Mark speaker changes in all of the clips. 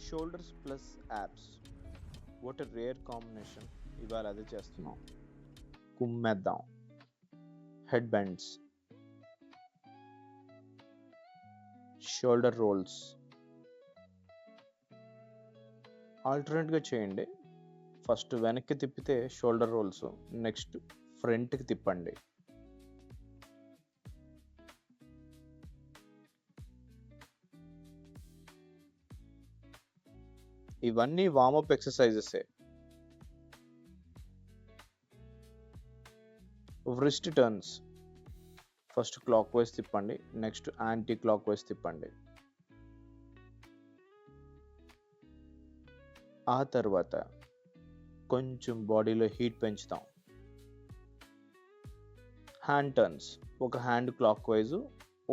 Speaker 1: Shoulders plus abs, what a rare combination. ఇవాళ అదే చేస్తున్నాం. కుమ్మేద్దాం. Head bends, shoulder rolls. ఆల్టర్నేట్గా చేయండి. ఫస్ట్ వెనక్కి తిప్పితే షోల్డర్ రోల్స్, నెక్స్ట్ ఫ్రంట్కి తిప్పండి. ఇవన్నీ వార్మప్ ఎక్సర్సైజెసే. Wrist turns, first clock wise తిప్పండి, నెక్స్ట్ యాంటీ క్లాక్ వైజ్ తిప్పండి. ఆ తర్వాత కొంచెం బాడీలో హీట్ పెంచుతాం. హ్యాండ్ టర్న్స్, ఒక హ్యాండ్ క్లాక్ వైజ్,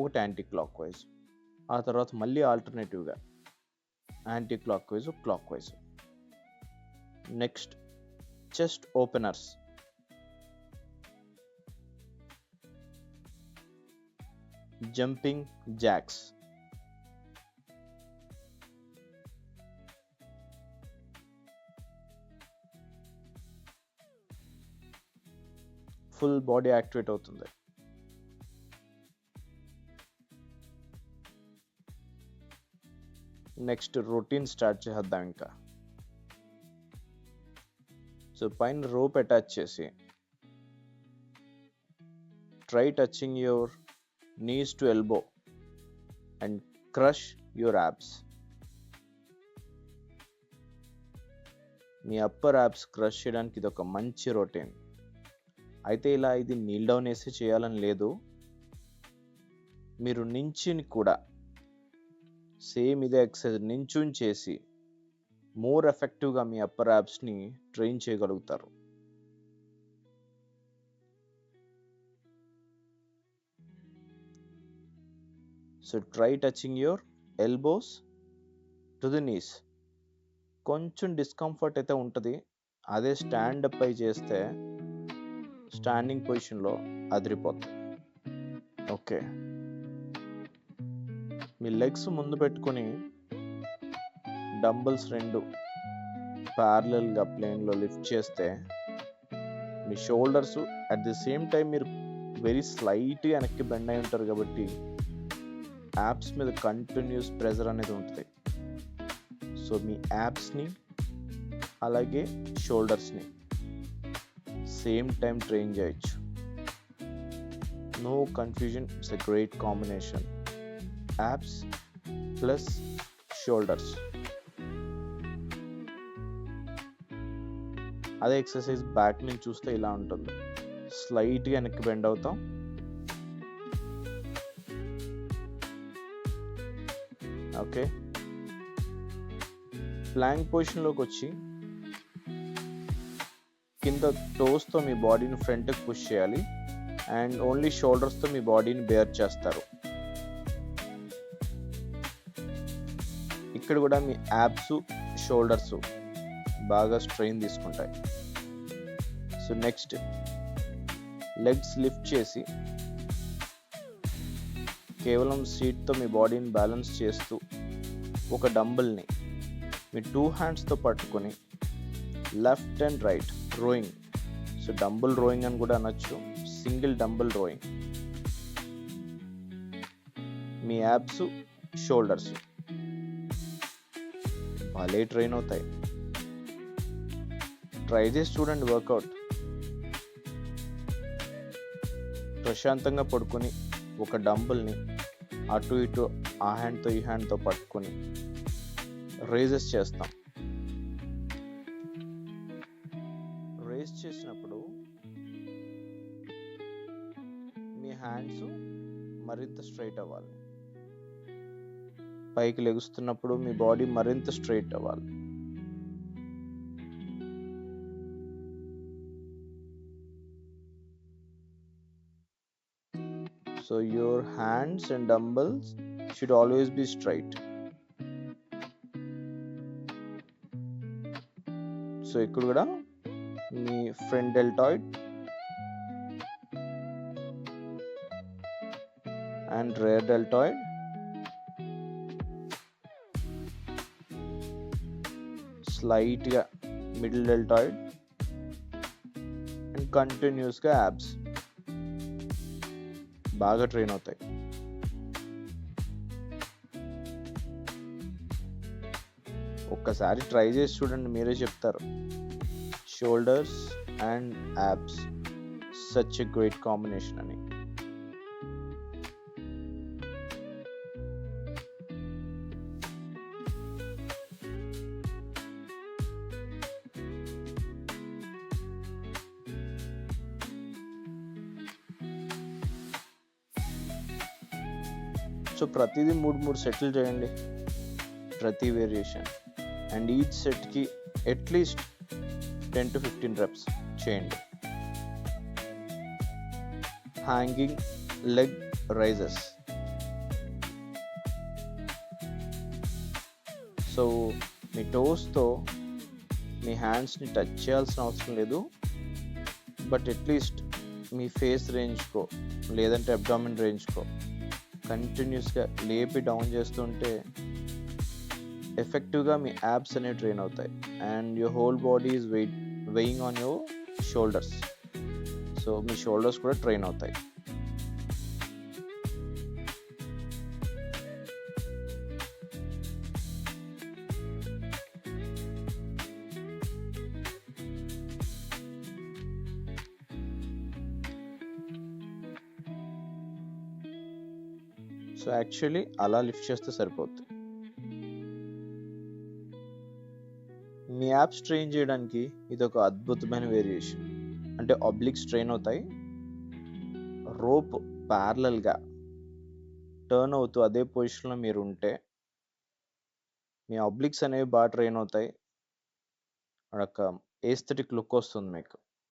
Speaker 1: ఒకటి యాంటీ క్లాక్ వైజ్. ఆ తర్వాత మళ్ళీ ఆల్టర్నేటివ్గా anticlockwise, clockwise. Next chest openers. Jumping jacks. Full body activate అవుతుంది. నెక్స్ట్ రొటీన్ స్టార్ట్ చేద్దాం. ఇంకా సో పైన రోప్ అటాచ్ చేసి try touching your knees to elbow and crush your abs. Me upper abs crush చేయడానికి ఇది ఒక మంచి routine. అయితే ఇలా ఇది నీల్ డౌన్ వేసి చేయాలని లేదు. మీరు నించుని కూడా సేమ్ ఇదే ఎక్సర్సైజ్ నించుని చేసి మోర్ ఎఫెక్టివ్గా మీ అప్పర్ యాబ్స్ని ట్రైన్ చేయగలుగుతారు. So try touching your elbows to the knees. కొంచెం డిస్కంఫర్ట్ అయితే ఉంటుంది. అదే స్టాండప్ అయి చేస్తే స్టాండింగ్ పొజిషన్లో అదిరిపోతుంది. ఓకే, మీ లెగ్స్ ముందు పెట్టుకొని డంబుల్స్ రెండు ప్యారలల్గా ప్లేన్లో లిఫ్ట్ చేస్తే మీ shoulders at the same time మీరు వెరీ స్లైట్గా వెనక్కి బెండ్ అయి ఉంటారు కాబట్టి యాప్స్ మీద కంటిన్యూస్ ప్రెజర్ అనేది ఉంటుంది. సో మీ యాప్స్ని అలాగే షోల్డర్స్ని సేమ్ టైం ట్రైన్ చేయొచ్చు. No confusion, it's a great combination. Abs plus shoulders. అదే ఎక్సర్సైజ్ బ్యాక్ నుంచి చూస్తే ఇలా ఉంటుంది. స్లైట్గా వెనక్కి బెండ్ అవుతాం. ఓకే, ప్లాంక్ పొజిషన్లోకి వచ్చి కింద టోస్తో మీ బాడీని ఫ్రంట్కి పుష్ చేయాలి అండ్ ఓన్లీ షోల్డర్స్తో మీ బాడీని బేర్ చేస్తారు. ఇక్కడ కూడా మీ యాప్స్ షోల్డర్స్ బాగా స్ట్రెయిన్ తీసుకుంటాయి. సో నెక్స్ట్ లెగ్స్ లిఫ్ట్ చేసి కేవలం సీట్తో మీ బాడీని బ్యాలెన్స్ చేస్తూ ఒక డంబుల్ని మీ 2 హ్యాండ్స్తో పట్టుకొని left and right rowing. So dumbbell rowing అని కూడా అనొచ్చు, సింగిల్ డంబుల్ రోయింగ్. మీ యాప్స్ షోల్డర్స్ భలే ట్రైన్ అవుతాయి. ట్రై చేసి చూడండి వర్కౌట్. ప్రశాంతంగా పడుకొని ఒక డంబుల్ని అటు ఇటు ఆ హ్యాండ్తో ఈ హ్యాండ్తో పట్టుకొని రేజెస్ చేస్తాం. రేజ్ చేసినప్పుడు మీ హ్యాండ్స్ మరింత స్ట్రైట్ అవ్వాలి. పైకి లెగుస్తున్నప్పుడు మీ బాడీ మరింత స్ట్రైట్ అవ్వాలి. So your hands and dumbbells should always be straight. So ఇక్కడ కూడా మీ front deltoid and rear deltoid స్లైట్‌గా మిడిల్ డెల్టాయిడ్ అండ్ కంటిన్యూస్‌గా యాబ్స్ బాగా ట్రైన్ అవుతాయి. ఒక్కసారి ట్రై చేసి చూడండి, మీరే చెప్తారు. Shoulders and abs such a great combination అని. సో ప్రతిదీ 3 సెట్లు చేయండి, ప్రతి వేరియేషన్. అండ్ ఈచ్ సెట్కి అట్లీస్ట్ 10 to 15 reps చేయండి. Hanging leg raises. సో మీ టోస్తో మీ హ్యాండ్స్ని టచ్ చేయాల్సిన అవసరం లేదు, బట్ అట్లీస్ట్ మీ ఫేస్ రేంజ్కో లేదంటే అబ్డామిన్ రేంజ్కో కంటిన్యూస్గా లేపి డౌన్ చేస్తుంటే ఎఫెక్టివ్గా మీ యాబ్స్ అనేవి ట్రైన్ అవుతాయి. And your whole body is weighing on your shoulders. So me shoulders కూడా ట్రైన్ అవుతాయి. సో యాక్చువల్లీ అలా లిఫ్ట్ చేస్తే సరిపోద్ది. మీ యాప్స్ ట్రైన్ చేయడానికి ఇది ఒక అద్భుతమైన వేరియేషన్. అంటే ఆబ్లిక్స్ ట్రైన్ అవుతాయి, రోప్ ప్యారలల్గా టర్న్ అవుతూ అదే పొజిషన్లో మీరు ఉంటే మీ ఆబ్లిక్స్ అనేవి బాగా ట్రైన్ అవుతాయి. అదొక ఏస్థెటిక్ లుక్ వస్తుంది మీకు.